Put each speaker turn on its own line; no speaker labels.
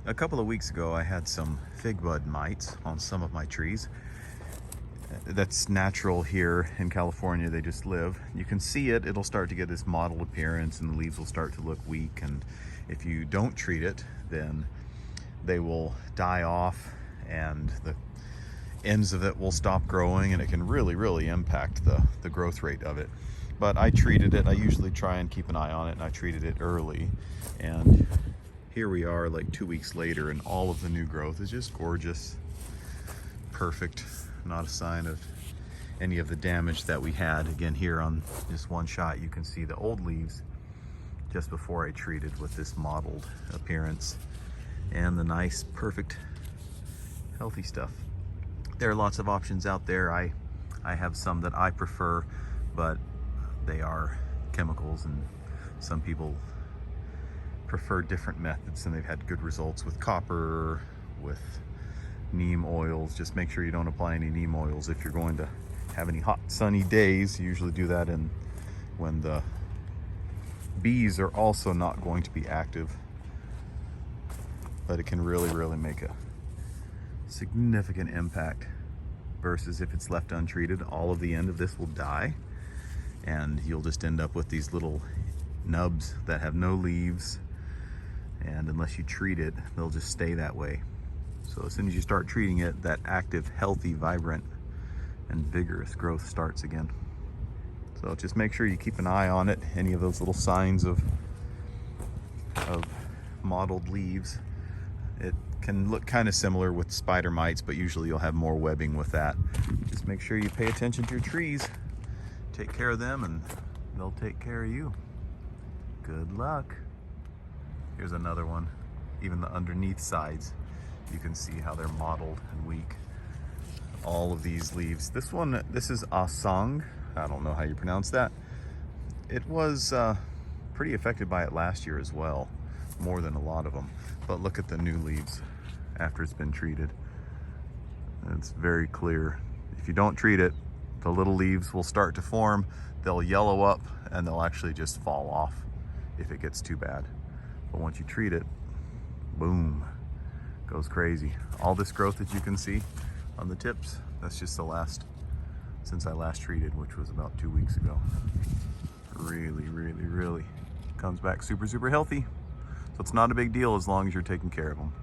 A couple of weeks ago I had some fig bud mites on some of my trees. That's natural here in California, they just live. You can see it, it'll start to get this mottled appearance and the leaves will start to look weak, and if you don't treat it, then they will die off and the ends of it will stop growing, and it can really impact the growth rate of it. But I treated it. I usually try and keep an eye on it, and I treated it early, and here we are like 2 weeks later, and all of the new growth is just gorgeous, perfect, not a sign of any of the damage that we had. Again, here on just one shot you can see the old leaves just before I treated with this mottled appearance, and the nice, perfect, healthy stuff. There are lots of options out there. I have some that I prefer, but they are chemicals, and some people prefer different methods, and they've had good results with copper, with neem oils. Just make sure you don't apply any neem oils if you're going to have any hot sunny days. You usually do that when the bees are also not going to be active, but it can really make a significant impact versus if it's left untreated. All of the end of this will die, and you'll just end up with these little nubs that have no leaves, and unless you treat it, they'll just stay that way. So as soon as you start treating it, that active, healthy, vibrant, and vigorous growth starts again. So just make sure you keep an eye on it. Any of those little signs of mottled leaves. It can look kind of similar with spider mites, but usually you'll have more webbing with that. Just make sure you pay attention to your trees, take care of them, and they'll take care of you. Good luck. Here's another one. Even the underneath sides, you can see how they're mottled and weak. All of these leaves. This is Asang. I don't know how you pronounce that. It was pretty affected by it last year as well, more than a lot of them. But look at the new leaves after it's been treated. It's very clear. If you don't treat it, the little leaves will start to form, they'll yellow up, and they'll actually just fall off if it gets too bad. But once you treat it, boom, goes crazy. All this growth that you can see on the tips, that's just since I last treated, which was about 2 weeks ago. Really comes back super healthy. So it's not a big deal as long as you're taking care of them.